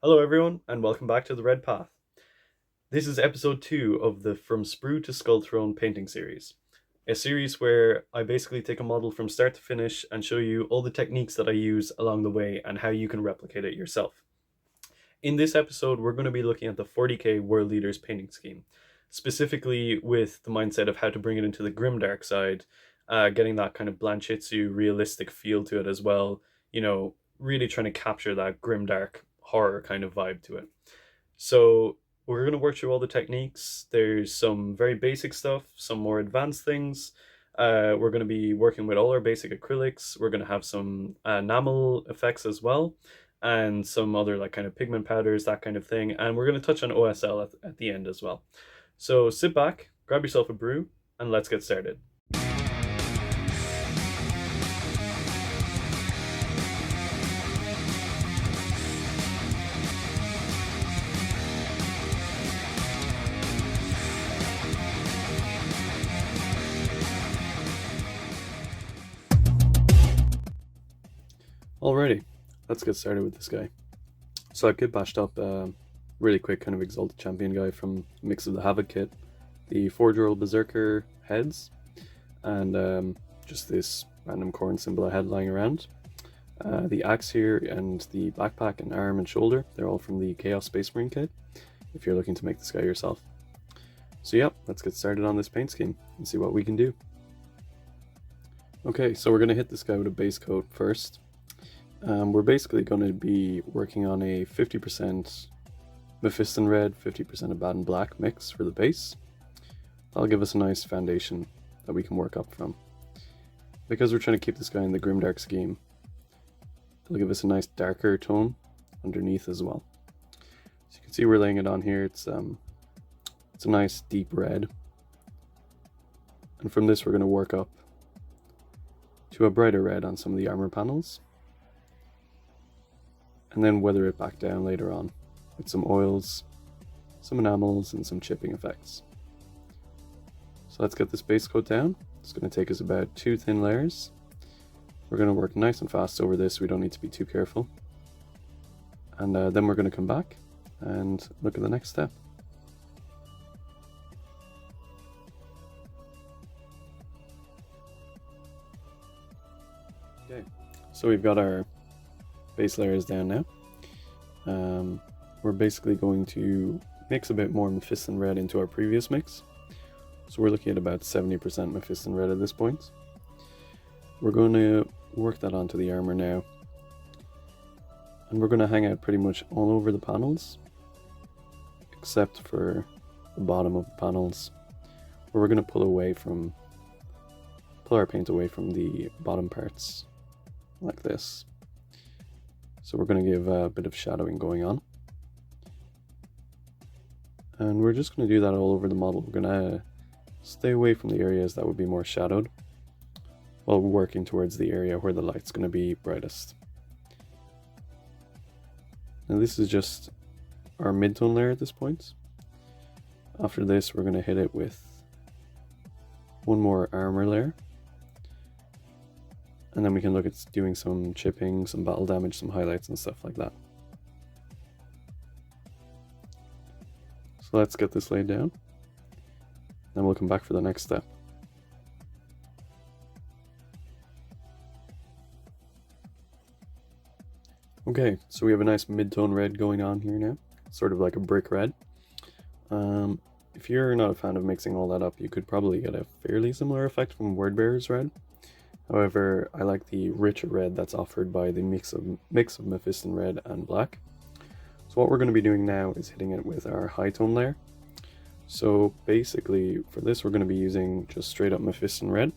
Hello, everyone, and welcome back to the Red Path. This is episode 2 of the From Sprue to Skullthrone painting series, a series where I basically take a model from start to finish and show you all the techniques that I use along the way and how you can replicate it yourself. In this episode, we're going to be looking at the 40k World Leaders painting scheme, specifically with the mindset of how to bring it into the Grimdark side, getting that kind of Blanchitsu realistic feel to it as well, really trying to capture that Grimdark horror kind of vibe to it. So we're going to work through all the techniques. There's some very basic stuff, some more advanced things. We're going to be working with all our basic acrylics. We're going to have some enamel effects as well, and some other like kind of pigment powders, that kind of thing. And we're going to touch on OSL at the end as well. So sit back, grab yourself a brew, and let's get started. Alrighty, let's get started with this guy. So I've kit bashed up really quick kind of Exalted Champion guy from Mix of the Havoc kit, the 4-year-old Berserker heads, and just this random Khorne symbol I had lying around. The axe here and the backpack and arm and shoulder, they're all from the Chaos Space Marine kit, if you're looking to make this guy yourself. So yeah, let's get started on this paint scheme and see what we can do. Okay, so we're going to hit this guy with a base coat first. We're basically going to be working on a 50% Mephiston Red, 50% Abaddon Black mix for the base. That'll give us a nice foundation that we can work up from. Because we're trying to keep this guy in the Grimdark scheme, it'll give us a nice darker tone underneath as well. So you can see we're laying it on here. It's a nice deep red. And from this we're going to work up to a brighter red on some of the armor panels, and then weather it back down later on with some oils, some enamels, and some chipping effects. So let's get this base coat down. It's going to take us about 2 thin layers. We're going to work nice and fast over this, we don't need to be too careful. And then we're going to come back and look at the next step. Okay, so we've got our base layers down now. We're basically going to mix a bit more Mephiston Red into our previous mix. So we're looking at about 70% Mephiston Red at this point. We're going to work that onto the armor now. And we're going to hang out pretty much all over the panels, except for the bottom of the panels, where we're going to pull our paint away from the bottom parts, like this. So we're going to give a bit of shadowing going on. And we're just going to do that all over the model. We're going to stay away from the areas that would be more shadowed, while we're working towards the area where the light's going to be brightest. Now this is just our mid-tone layer at this point. After this we're going to hit it with one more armor layer. And then we can look at doing some chipping, some battle damage, some highlights and stuff like that. So let's get this laid down. Then we'll come back for the next step. Okay, so we have a nice mid-tone red going on here now. Sort of like a brick red. If you're not a fan of mixing all that up, you could probably get a fairly similar effect from Wordbearer's red. However, I like the richer red that's offered by the mix of Mephiston Red and Black. So what we're going to be doing now is hitting it with our high tone layer. So basically for this we're going to be using just straight up Mephiston Red.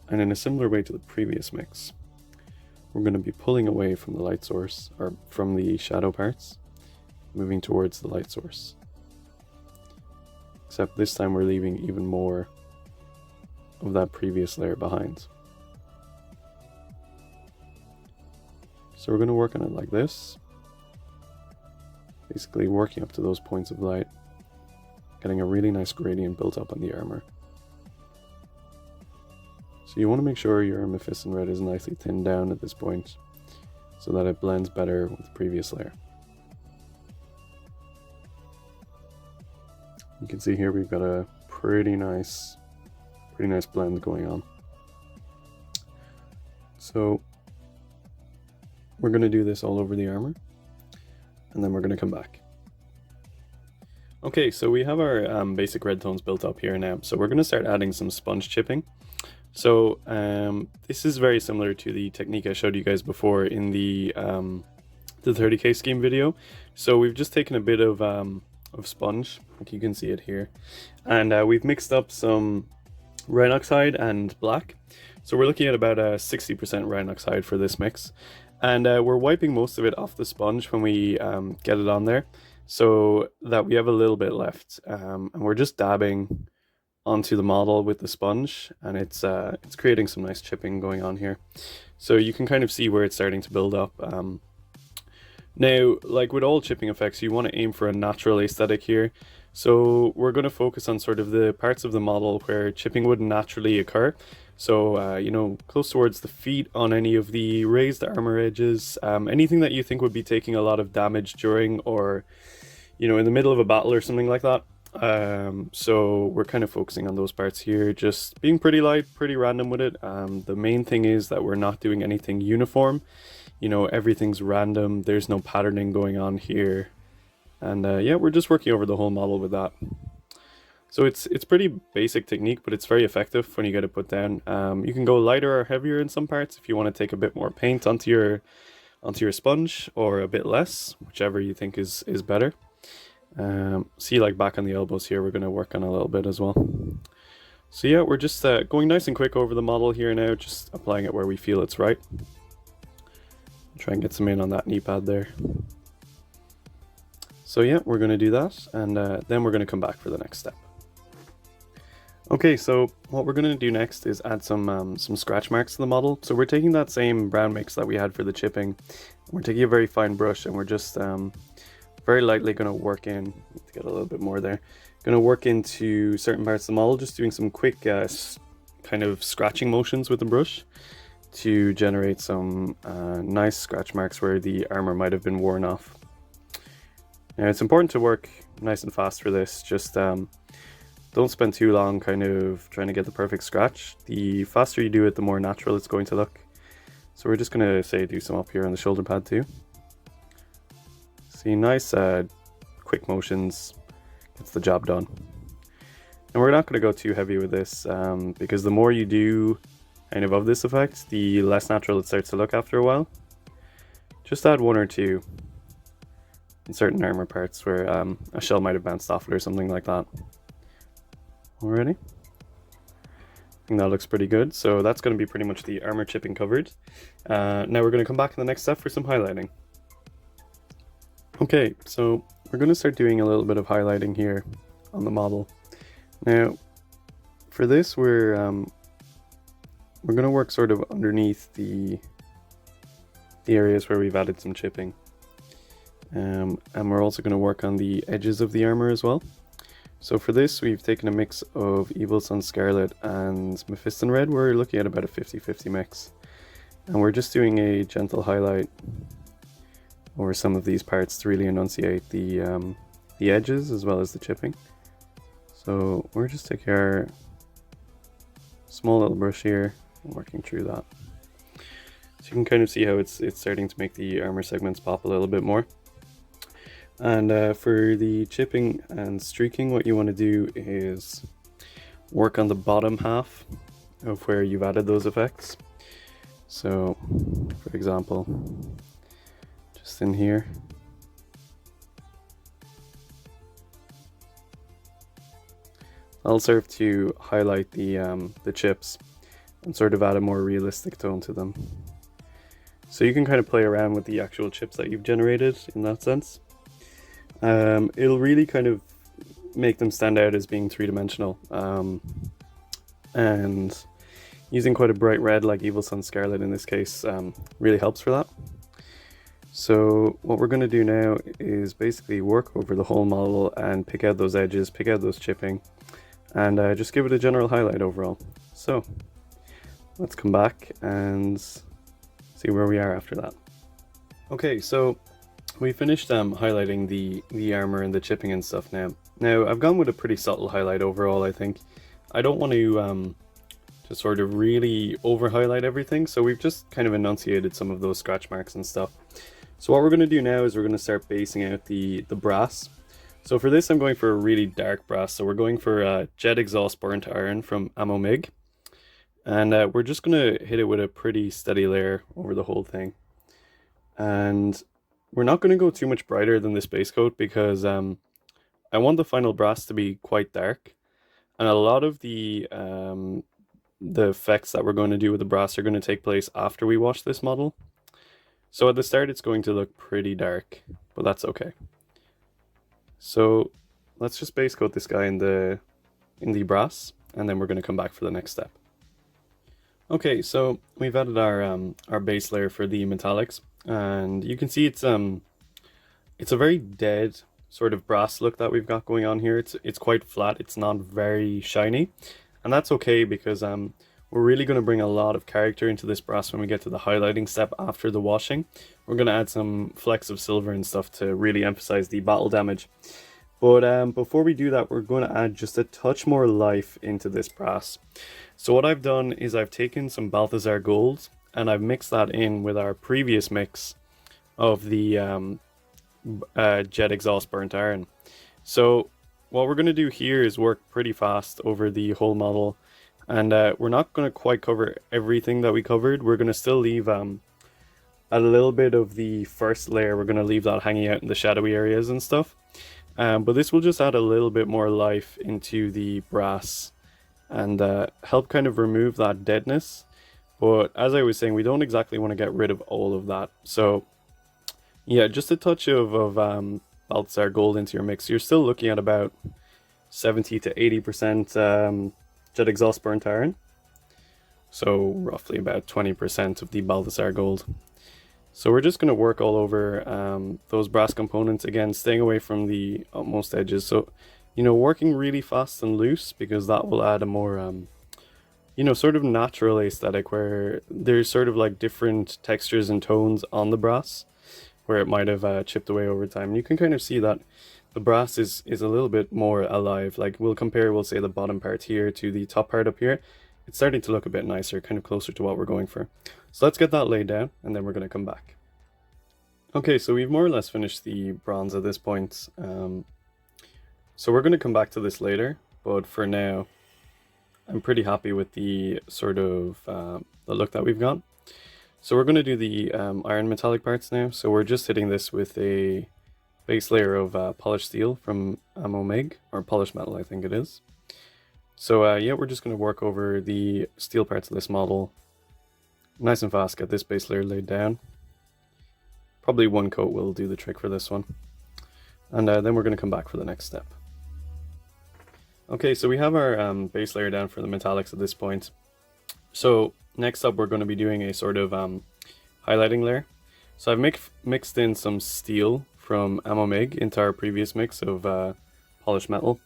And in a similar way to the previous mix, we're going to be pulling away from the light source, or from the shadow parts, moving towards the light source. Except this time we're leaving even more of that previous layer behind. So we're going to work on it like this, basically working up to those points of light, getting a really nice gradient built up on the armor. So you want to make sure your Mephiston Red is nicely thinned down at this point, so that it blends better with the previous layer. You can see here we've got a pretty nice blend going on. So we're going to do this all over the armor, and then we're going to come back. Okay, so we have our basic red tones built up here now, so we're going to start adding some sponge chipping. So this is very similar to the technique I showed you guys before in the 30k scheme video. So we've just taken a bit of sponge, like you can see it here, and we've mixed up some Rhinoxide and black. So we're looking at about 60% Rhinoxide for this mix, and we're wiping most of it off the sponge when we get it on there, so that we have a little bit left, and we're just dabbing onto the model with the sponge, and it's creating some nice chipping going on here. So you can kind of see where it's starting to build up. Now, like with all chipping effects, you want to aim for a natural aesthetic here. So we're going to focus on sort of the parts of the model where chipping would naturally occur. So, you know, close towards the feet, on any of the raised armor edges, anything that you think would be taking a lot of damage during, or, you know, in the middle of a battle or something like that. So we're kind of focusing on those parts here, just being pretty light, pretty random with it. The main thing is that we're not doing anything uniform. You know, everything's random, there's no patterning going on here. And yeah, we're just working over the whole model with that. So it's pretty basic technique, but it's very effective when you get it put down. You can go lighter or heavier in some parts if you want to take a bit more paint onto your sponge, or a bit less, whichever you think is better. See, like back on the elbows here, we're going to work on a little bit as well. So yeah, we're just going nice and quick over the model here now, just applying it where we feel it's right. Try and get some in on that knee pad there. So yeah, we're going to do that, and then we're going to come back for the next step. Okay, so what we're going to do next is add some scratch marks to the model. So we're taking that same brown mix that we had for the chipping. We're taking a very fine brush, and we're just very lightly going to work in, to get a little bit more there, going to work into certain parts of the model, just doing some quick kind of scratching motions with the brush to generate some nice scratch marks where the armor might have been worn off. Now, it's important to work nice and fast for this. Just don't spend too long kind of trying to get the perfect scratch. The faster you do it, the more natural it's going to look. So we're just going to say do some up here on the shoulder pad too. See, nice quick motions, gets the job done. And we're not going to go too heavy with this, because the more you do kind of this effect, the less natural it starts to look after a while. Just add one or two in certain armor parts where a shell might have bounced off it or something like that. Alrighty. I think that looks pretty good. So that's going to be pretty much the armor chipping covered. Now we're going to come back in the next step for some highlighting. Okay, so we're going to start doing a little bit of highlighting here on the model. Now, for this, we're going to work sort of underneath the areas where we've added some chipping. And we're also going to work on the edges of the armor as well. So for this, we've taken a mix of Evil Sunz Scarlet and Mephiston Red. We're looking at about a 50-50 mix. And we're just doing a gentle highlight over some of these parts to really enunciate the edges as well as the chipping. So we're just taking our small little brush here and working through that. So you can kind of see how it's starting to make the armor segments pop a little bit more. And for the chipping and streaking, what you want to do is work on the bottom half of where you've added those effects. So, for example, just in here. That'll serve to highlight the chips and sort of add a more realistic tone to them. So you can kind of play around with the actual chips that you've generated in that sense. It'll really kind of make them stand out as being three-dimensional, and using quite a bright red like Evil Sunz Scarlet in this case really helps for that. So what we're going to do now is basically work over the whole model and pick out those edges, pick out those chipping, and just give it a general highlight overall. So let's come back and see where we are after that. Okay, so we finished highlighting the armor and the chipping and stuff now. Now, I've gone with a pretty subtle highlight overall, I think. I don't want to sort of really over-highlight everything, so we've just kind of enunciated some of those scratch marks and stuff. So what we're going to do now is we're going to start basing out the brass. So for this I'm going for a really dark brass, so we're going for Jet Exhaust Burnt Iron from Ammo Mig. And we're just going to hit it with a pretty steady layer over the whole thing. And we're not going to go too much brighter than this base coat because I want the final brass to be quite dark. And a lot of the effects that we're going to do with the brass are going to take place after we wash this model. So at the start it's going to look pretty dark, but that's okay. So let's just base coat this guy in the brass, and then we're going to come back for the next step. Okay, so we've added our base layer for the metallics, and you can see it's a very dead sort of brass look that we've got going on here. It's quite flat, it's not very shiny, and that's okay because we're really going to bring a lot of character into this brass when we get to the highlighting step after the washing. We're going to add some flecks of silver and stuff to really emphasize the battle damage. But before we do that, we're going to add just a touch more life into this brass. So what I've done is I've taken some Balthazar gold and I've mixed that in with our previous mix of the Jet Exhaust Burnt Iron. So what we're going to do here is work pretty fast over the whole model, and we're not going to quite cover everything that we covered. We're going to still leave a little bit of the first layer. We're going to leave that hanging out in the shadowy areas and stuff. But this will just add a little bit more life into the brass and help kind of remove that deadness. But as I was saying, we don't exactly want to get rid of all of that. So yeah, just a touch of Balthazar gold into your mix. You're still looking at about 70 to 80% Jet Exhaust Burnt Iron. So roughly about 20% of the Balthazar gold. So we're just going to work all over those brass components, again, staying away from the utmost edges. So, you know, working really fast and loose, because that will add a more, you know, sort of natural aesthetic where there's sort of like different textures and tones on the brass where it might have chipped away over time. And you can kind of see that the brass is a little bit more alive. Like we'll say the bottom part here to the top part up here. It's starting to look a bit nicer, kind of closer to what we're going for. So let's get that laid down and then we're going to come back. Okay, so we've more or less finished the bronze at this point. So we're going to come back to this later, but for now, I'm pretty happy with the sort of the look that we've got. So we're going to do the iron metallic parts now. So we're just hitting this with a base layer of polished steel from Ammo Mig, or polished metal I think it is. So yeah, we're just going to work over the steel parts of this model nice and fast, get this base layer laid down. Probably one coat will do the trick for this one. And then we're going to come back for the next step. Okay, so we have our base layer down for the metallics at this point. So next up we're going to be doing a sort of highlighting layer. So I've mixed in some steel from Ammo Mig into our previous mix of polished metal.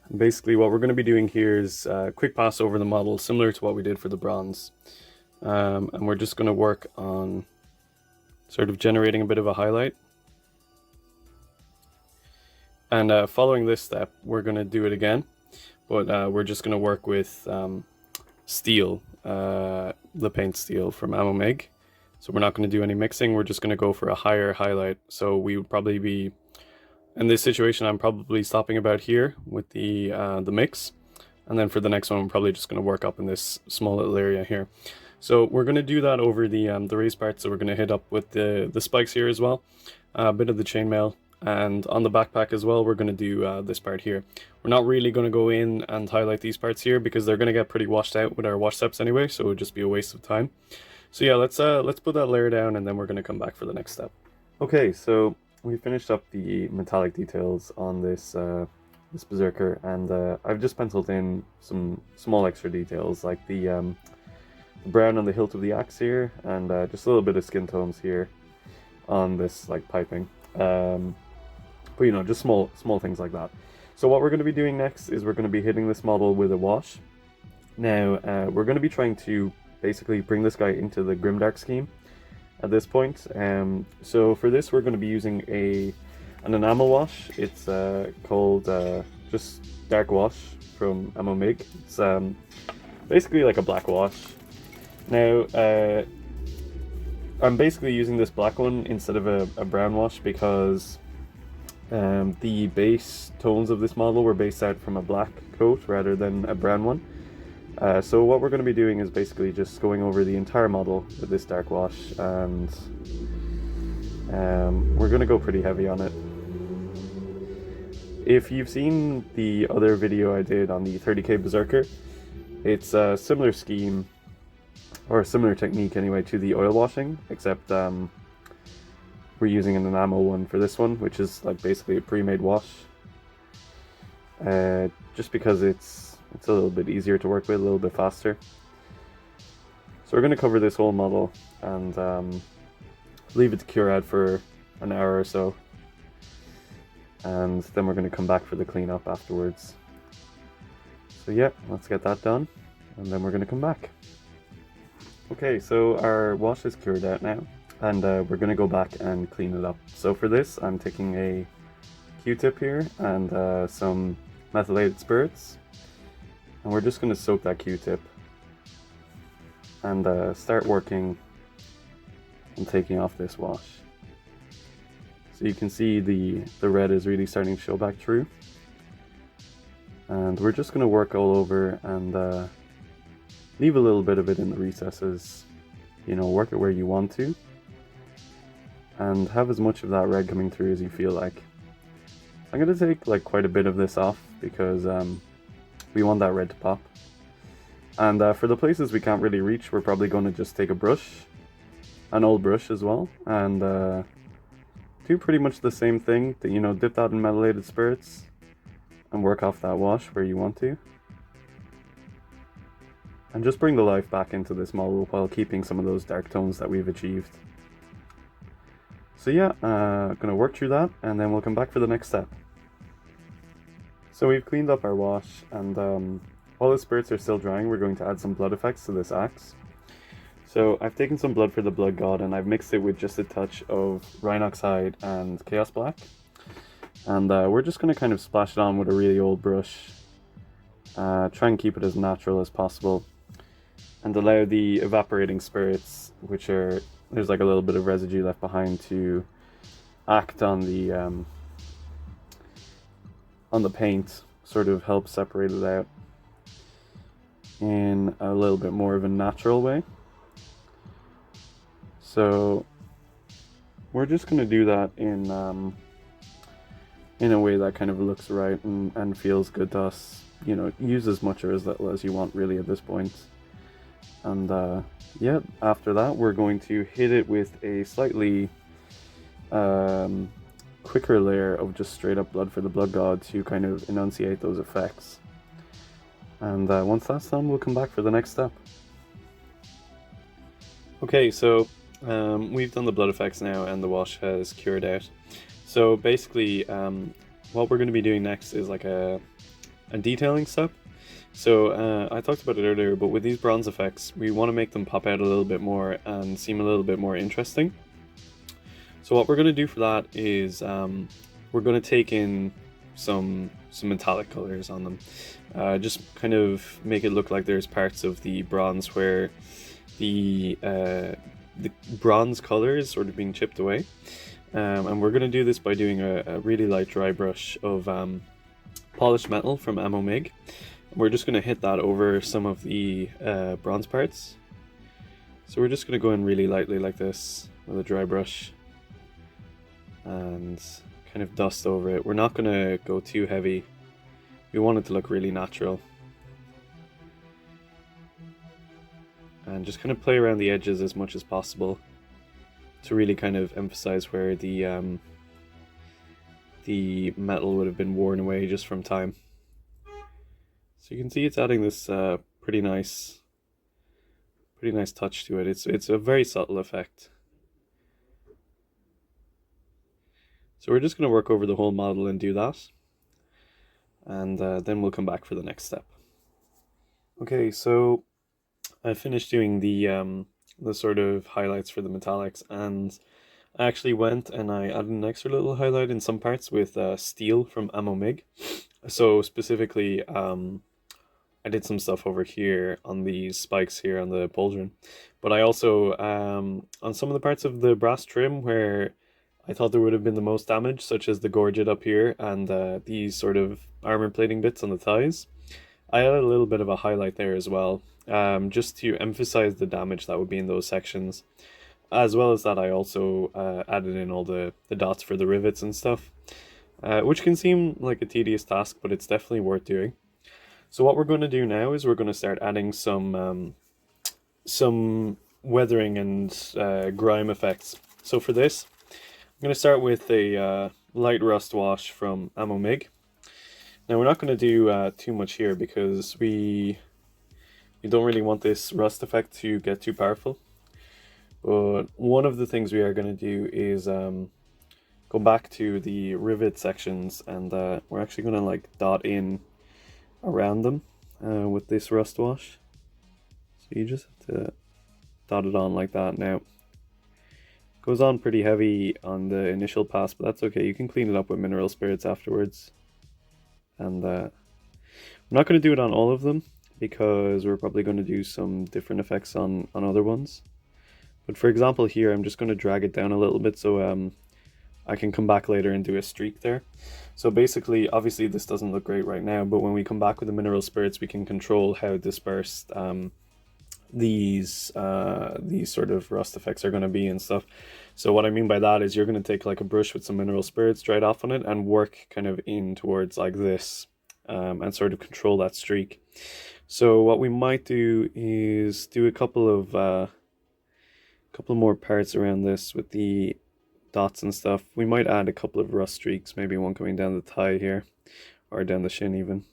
And basically what we're going to be doing here is a quick pass over the model, similar to what we did for the bronze. And we're just going to work on sort of generating a bit of a highlight. And following this step, we're going to do it again, but we're just going to work with steel, the paint steel from Ammo Mig. So we're not going to do any mixing, we're just going to go for a higher highlight. So we would probably be, in this situation, I'm probably stopping about here with the mix. And then for the next one, I'm probably just going to work up in this small little area here. So we're going to do that over the raised part. So we're going to hit up with the spikes here as well, a bit of the chainmail, and on the backpack as well, we're going to do this part here. We're not really going to go in and highlight these parts here because they're going to get pretty washed out with our wash steps anyway, so it would just be a waste of time. So yeah, let's put that layer down and then we're going to come back for the next step. Okay, so we finished up the metallic details on this this berserker, and I've just penciled in some small extra details like the brown on the hilt of the axe here, and just a little bit of skin tones here on this like piping. But you know, just small things like that. So what we're going to be doing next is we're going to be hitting this model with a wash. Now we're going to be trying to basically bring this guy into the Grimdark scheme. at this point. So for this we're going to be using an enamel wash. It's called just Dark Wash from Mig. It's basically like a black wash. Now I'm basically using this black one instead of a brown wash because the base tones of this model were based out from a black coat rather than a brown one. So what we're going to be doing is basically just going over the entire model with this dark wash, and we're going to go pretty heavy on it. If you've seen the other video I did on the 30k Berserker, it's a similar scheme, or a similar technique anyway, to the oil washing, except we're using an enamel one for this one, which is like basically a pre-made wash. Just because it's a little bit easier to work with, a little bit faster. So we're going to cover this whole model and leave it to cure out for an hour or so. And then we're going to come back for the cleanup afterwards. So yeah, let's get that done, and then we're going to come back. Okay, so our wash is cured out now, and we're going to go back and clean it up. So for this, I'm taking a Q-tip here and some methylated spirits, and we're just going to soak that Q-tip and start working and taking off this wash. So you can see the red is really starting to show back through, and we're just going to work all over and leave a little bit of it in the recesses. You know, work it where you want to, and have as much of that red coming through as you feel like. I'm going to take like quite a bit of this off because we want that red to pop. And for the places we can't really reach, we're probably going to just take a brush, an old brush as well, and do pretty much the same thing. That, you know, dip that in methylated spirits and work off that wash where you want to. And just bring the life back into this model while keeping some of those dark tones that we've achieved. So yeah, gonna work through that and then we'll come back for the next step. So we've cleaned up our wash, and while the spirits are still drying, we're going to add some blood effects to this axe. So I've taken some blood for the Blood God and I've mixed it with just a touch of Rhinox Hide and Chaos Black. And we're just going to kind of splash it on with a really old brush. Try and keep it as natural as possible. And allow the evaporating spirits, which are, there's like a little bit of residue left behind, to act on the paint, sort of help separate it out in a little bit more of a natural way. So we're just going to do that in a way that kind of looks right and feels good to us. You know, use as much or as little as you want really at this point. And yeah, after that we're going to hit it with a slightly quicker layer of just straight up blood for the Blood God to kind of enunciate those effects. And once that's done, we'll come back for the next step. Okay, so we've done the blood effects now and the wash has cured out. So basically what we're going to be doing next is like a detailing step. So I talked about it earlier, but with these bronze effects we want to make them pop out a little bit more and seem a little bit more interesting. So what we're going to do for that is we're going to take in some metallic colors on them. Just kind of make it look like there's parts of the bronze where the bronze color is sort of being chipped away. And we're going to do this by doing a really light dry brush of polished metal from Mig. We're just going to hit that over some of the bronze parts. So we're just going to go in really lightly like this with a dry brush and kind of dust over it. We're not going to go too heavy. We want it to look really natural. And just kind of play around the edges as much as possible to really kind of emphasize where the metal would have been worn away just from time. So you can see it's adding this pretty nice touch to it. It's a very subtle effect. So we're just going to work over the whole model and do that, and then we'll come back for the next step. Okay, so I finished doing the the sort of highlights for the metallics, and I actually went and I added an extra little highlight in some parts with steel from Ammo MiG. So specifically, I did some stuff over here on these spikes here on the pauldron, but I also, on some of the parts of the brass trim where I thought there would have been the most damage, such as the gorget up here and these sort of armor plating bits on the thighs, I added a little bit of a highlight there as well, just to emphasize the damage that would be in those sections. As well as that, I also added in all the dots for the rivets and stuff, which can seem like a tedious task, but it's definitely worth doing. So what we're going to do now is we're going to start adding some weathering and grime effects. So for this, I'm going to start with a light rust wash from Ammo MiG. Now we're not going to do too much here because we don't really want this rust effect to get too powerful. But one of the things we are going to do is go back to the rivet sections, and we're actually going to like dot in around them with this rust wash. So you just have to dot it on like that. Now, it goes on pretty heavy on the initial pass, but that's okay. You can clean it up with mineral spirits afterwards. And I'm not going to do it on all of them because we're probably going to do some different effects on other ones. But for example here, I'm just going to drag it down a little bit so I can come back later and do a streak there. So basically, obviously this doesn't look great right now, but when we come back with the mineral spirits, we can control how dispersed these sort of rust effects are going to be and stuff. So what I mean by that is you're going to take like a brush with some mineral spirits, dry it off on it, and work kind of in towards like this, and sort of control that streak. So what we might do is do a couple more parts around this with the dots and stuff. We might add a couple of rust streaks, maybe one coming down the thigh here, or down the shin even.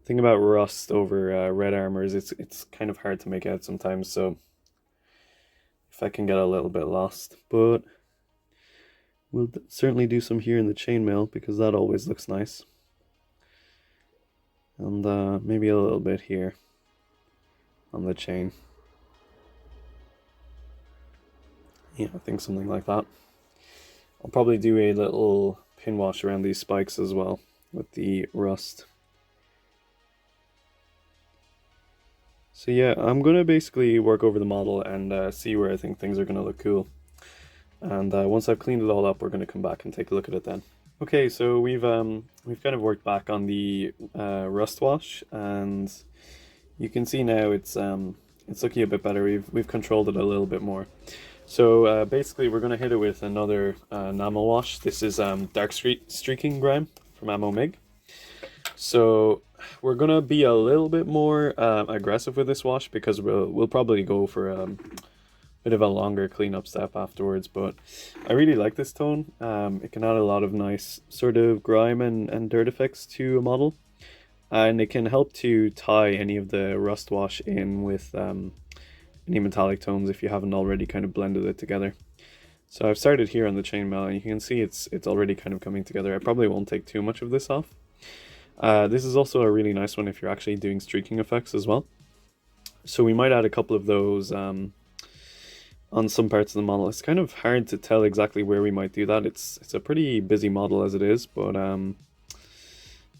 The thing about rust over red armor is it's kind of hard to make out sometimes, so if I can get a little bit lost. But we'll certainly do some here in the chainmail because that always looks nice. And maybe a little bit here on the chain. Yeah, I think something like that. I'll probably do a little pin wash around these spikes as well with the rust. So yeah, I'm going to basically work over the model and see where I think things are going to look cool. And once I've cleaned it all up, we're going to come back and take a look at it then. Okay, so we've kind of worked back on the rust wash, and you can see now it's looking a bit better. We've controlled it a little bit more. So basically we're going to hit it with another enamel wash. This is dark streaking grime from Ammo MiG. So we're going to be a little bit more aggressive with this wash because we'll probably go for a bit of a longer cleanup step afterwards, but I really like this tone. It can add a lot of nice sort of grime and dirt effects to a model, and it can help to tie any of the rust wash in with any metallic tones if you haven't already kind of blended it together. So I've started here on the chainmail, and you can see it's already kind of coming together. I probably won't take too much of this off. This is also a really nice one if you're actually doing streaking effects as well. So we might add a couple of those on some parts of the model. It's kind of hard to tell exactly where we might do that. It's a pretty busy model as it is, but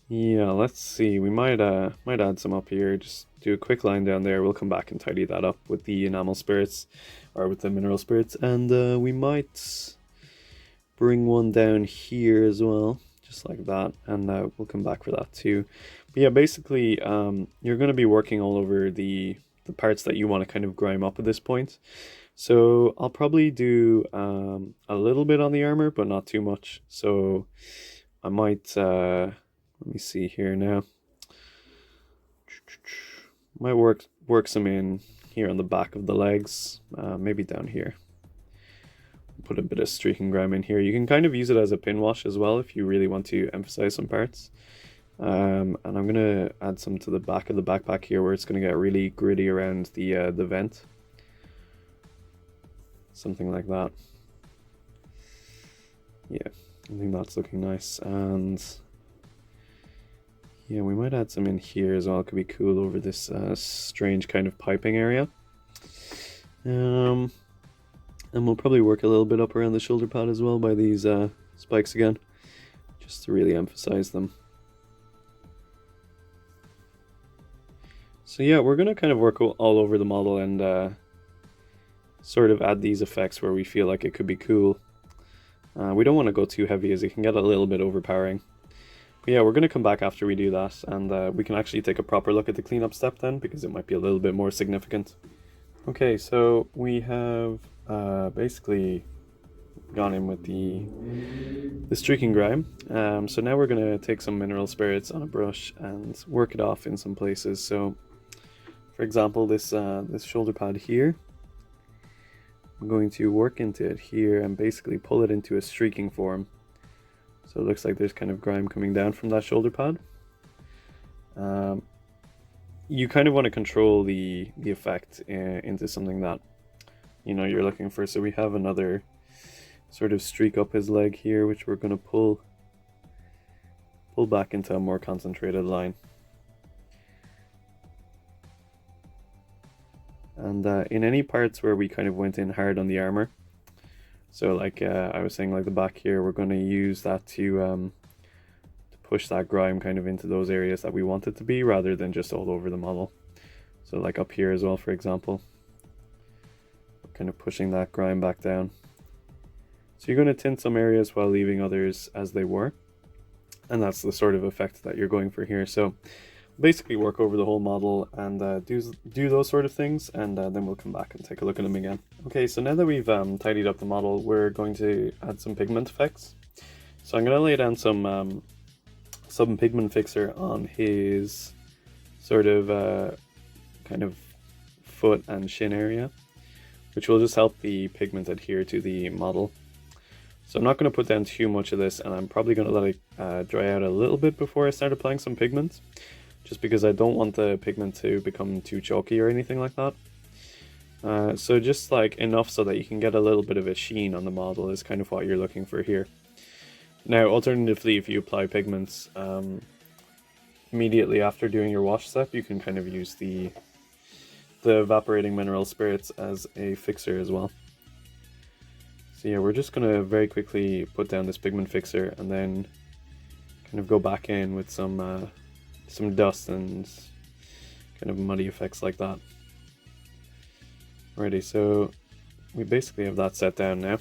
yeah, let's see. We might add some up here. Just do a quick line down there. We'll come back and tidy that up with the enamel spirits or with the mineral spirits, and we might bring one down here as well, just like that, and we'll come back for that too. But yeah, basically you're going to be working all over the parts that you want to kind of grime up at this point. So I'll probably do a little bit on the armor, but not too much. So I might let me see here now. Might work some in here on the back of the legs, maybe down here. Put a bit of streaking grime in here. You can kind of use it as a pin wash as well if you really want to emphasize some parts. And I'm gonna add some to the back of the backpack here where it's gonna get really gritty around the vent. Something like that. Yeah, I think that's looking nice. And yeah, we might add some in here as well. It could be cool over this strange kind of piping area. And we'll probably work a little bit up around the shoulder pad as well by these spikes again, just to really emphasize them. So yeah, we're going to kind of work all over the model and sort of add these effects where we feel like it could be cool. We don't want to go too heavy as it can get a little bit overpowering. But yeah, we're going to come back after we do that, and we can actually take a proper look at the cleanup step then, because it might be a little bit more significant. Okay, so we have basically gone in with the streaking grime. So now we're going to take some mineral spirits on a brush and work it off in some places. So for example, this shoulder pad here, I'm going to work into it here and basically pull it into a streaking form. So it looks like there's kind of grime coming down from that shoulder pad. You kind of want to control the effect into something that, you know, you're looking for. So we have another sort of streak up his leg here, which we're going to pull back into a more concentrated line. And in any parts where we kind of went in hard on the armor, so like I was saying, like the back here, we're going to use that to push that grime kind of into those areas that we want it to be, rather than just all over the model. So like up here as well, for example, we're kind of pushing that grime back down. So you're going to tint some areas while leaving others as they were, and that's the sort of effect that you're going for here. So basically work over the whole model and do those sort of things, and then we'll come back and take a look at them again. Okay, so now that we've tidied up the model, we're going to add some pigment effects. So I'm going to lay down some pigment fixer on his sort of kind of foot and shin area, which will just help the pigment adhere to the model. So I'm not going to put down too much of this, and I'm probably going to let it dry out a little bit before I start applying some pigment, just because I don't want the pigment to become too chalky or anything like that. So just like enough so that you can get a little bit of a sheen on the model is kind of what you're looking for here. Now, alternatively, if you apply pigments immediately after doing your wash step, you can kind of use the evaporating mineral spirits as a fixer as well. So yeah, we're just going to very quickly put down this pigment fixer and then kind of go back in with some dust and kind of muddy effects like that. Alrighty, so we basically have that set down now.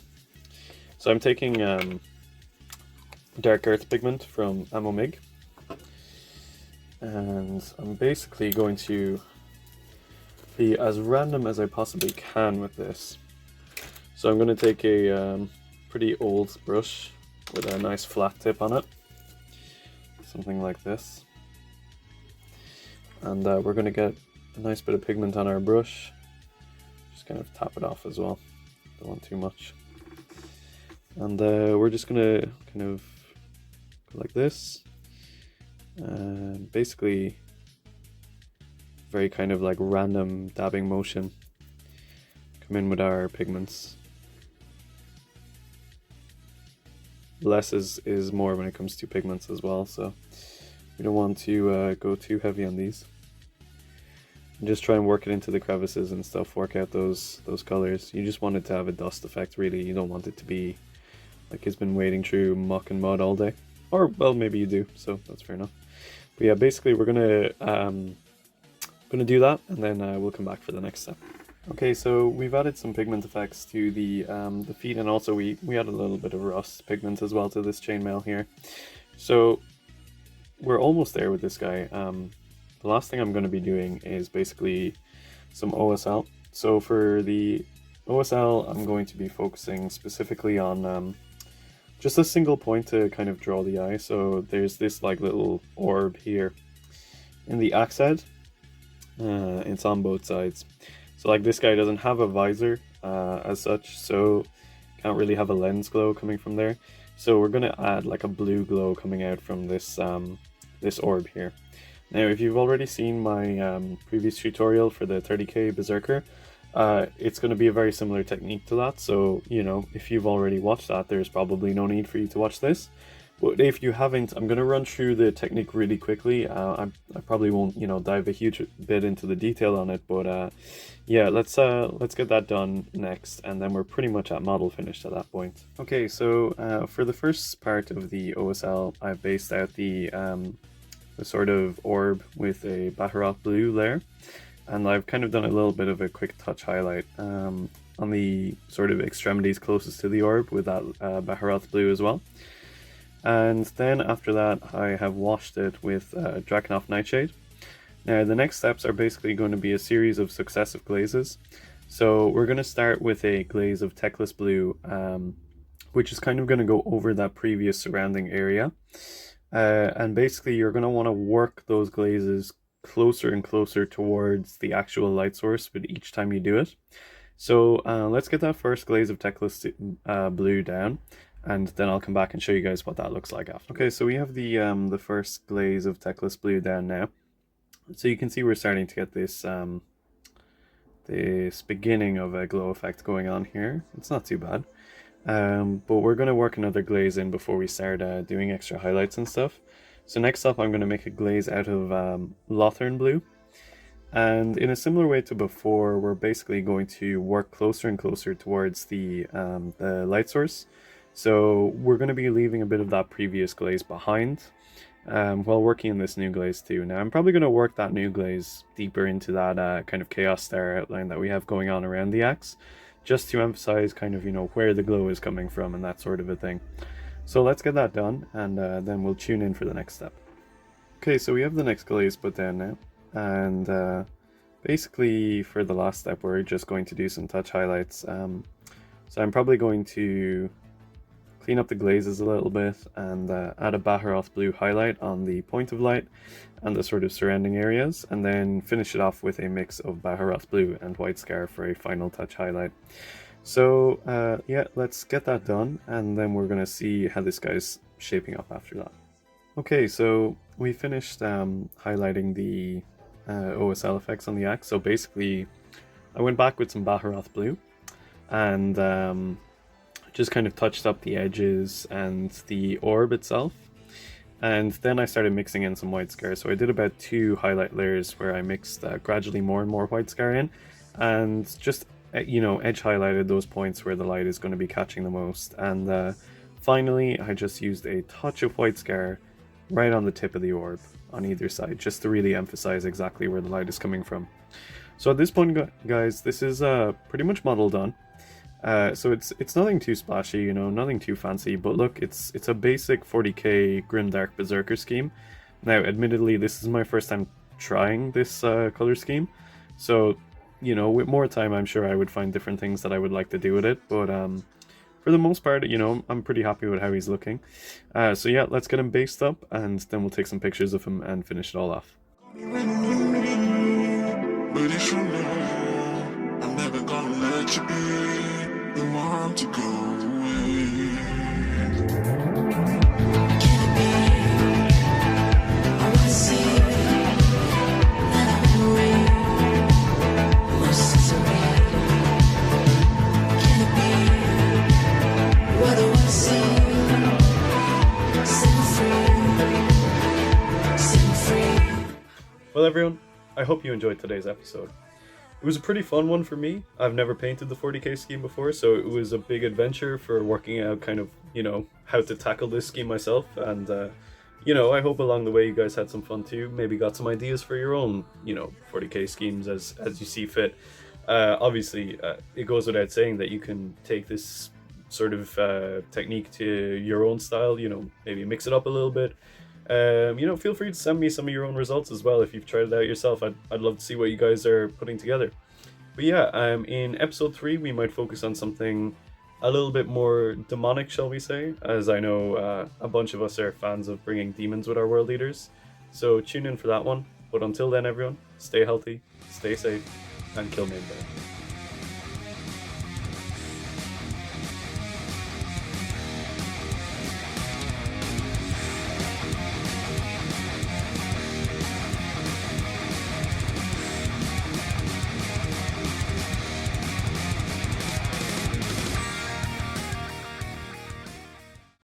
So I'm taking Dark Earth pigment from Amomig, and I'm basically going to be as random as I possibly can with this. So I'm going to take a pretty old brush with a nice flat tip on it, something like this. And we're going to get a nice bit of pigment on our brush. Just kind of tap it off as well. Don't want too much. And we're just going to kind of go like this. And basically, very kind of like random dabbing motion. Come in with our pigments. Less is more when it comes to pigments as well, so we don't want to go too heavy on these. And just try and work it into the crevices and stuff, work out those colors. You just want it to have a dust effect, really. You don't want it to be like it's been wading through muck and mud all day. Or, well, maybe you do, so that's fair enough. But yeah, basically we're gonna do that, and then we'll come back for the next step. Okay, so we've added some pigment effects to the feet, and also we added a little bit of rust pigment as well to this chainmail here. So we're almost there with this guy. The last thing I'm going to be doing is basically some OSL. So for the OSL, I'm going to be focusing specifically on just a single point to kind of draw the eye. So there's this like little orb here in the axe head. It's on both sides. So like this guy doesn't have a visor as such, so can't really have a lens glow coming from there. So we're going to add like a blue glow coming out from this this orb here. Now, if you've already seen my previous tutorial for the 30k Berserker, it's going to be a very similar technique to that. So, you know, if you've already watched that, there's probably no need for you to watch this. But if you haven't, I'm going to run through the technique really quickly. I probably won't, dive a huge bit into the detail on it, but yeah, let's get that done next, and then we're pretty much at model finished at that point. Okay, so for the first part of the OSL, I've based out the sort of orb with a Baccarat blue layer, and I've kind of done a little bit of a quick touch highlight on the sort of extremities closest to the orb with that Baccarat blue as well. And then after that, I have washed it with Drakenhof Nightshade. Now the next steps are basically going to be a series of successive glazes. So we're going to start with a glaze of Techless Blue, which is kind of going to go over that previous surrounding area. And basically you're going to want to work those glazes closer and closer towards the actual light source with each time you do it. So let's get that first glaze of Techless Blue down, and then I'll come back and show you guys what that looks like after. Okay, so we have the first glaze of Techless Blue down now. So you can see we're starting to get this this beginning of a glow effect going on here. It's not too bad. But we're going to work another glaze in before we start doing extra highlights and stuff. So next up I'm going to make a glaze out of Lothern Blue. And in a similar way to before, we're basically going to work closer and closer towards the light source. So we're going to be leaving a bit of that previous glaze behind while working in this new glaze too. Now I'm probably going to work that new glaze deeper into that kind of Chaos Star outline that we have going on around the axe, just to emphasize kind of, where the glow is coming from and that sort of a thing. So let's get that done, and then we'll tune in for the next step. Okay, so we have the next glaze put down now, and basically for the last step we're just going to do some touch highlights. So I'm probably going to clean up the glazes a little bit and add a Baccarat blue highlight on the point of light and the sort of surrounding areas, and then finish it off with a mix of Baccarat blue and white scar for a final touch highlight. So yeah, let's get that done, and then we're going to see how this guy's shaping up after that. Okay, so we finished highlighting the OSL effects on the axe. So basically I went back with some Baccarat blue and just kind of touched up the edges and the orb itself, and then I started mixing in some white scar. So I did about 2 highlight layers where I mixed gradually more and more white scar in, and just edge highlighted those points where the light is going to be catching the most. And finally I just used a touch of white scar right on the tip of the orb on either side, just to really emphasize exactly where the light is coming from. So at this point, guys, this is pretty much model done. So it's nothing too splashy, nothing too fancy, but look, it's a basic 40k Grimdark Berserker scheme. Now, admittedly, this is my first time trying this color scheme, so, with more time, I'm sure I would find different things that I would like to do with it, but for the most part, I'm pretty happy with how he's looking. So yeah, let's get him based up, and then we'll take some pictures of him and finish it all off. But if you know, I'm never gonna let you be the one to go away. Can it be? I wanna see that memory was surreal. Can it be what I wanna see? Set me free. Well, everyone, I hope you enjoyed today's episode. It was a pretty fun one for me. I've never painted the 40k scheme before, so it was a big adventure for working out kind of, how to tackle this scheme myself. And, I hope along the way you guys had some fun too. Maybe got some ideas for your own, 40k schemes as you see fit. Obviously, it goes without saying that you can take this sort of technique to your own style, maybe mix it up a little bit. Feel free to send me some of your own results as well if you've tried it out yourself. I'd love to see what you guys are putting together. But yeah, in episode 3 we might focus on something a little bit more demonic, shall we say, as I know a bunch of us are fans of bringing demons with our world leaders. So tune in for that one. But until then, everyone, stay healthy, stay safe, and kill Grimdark.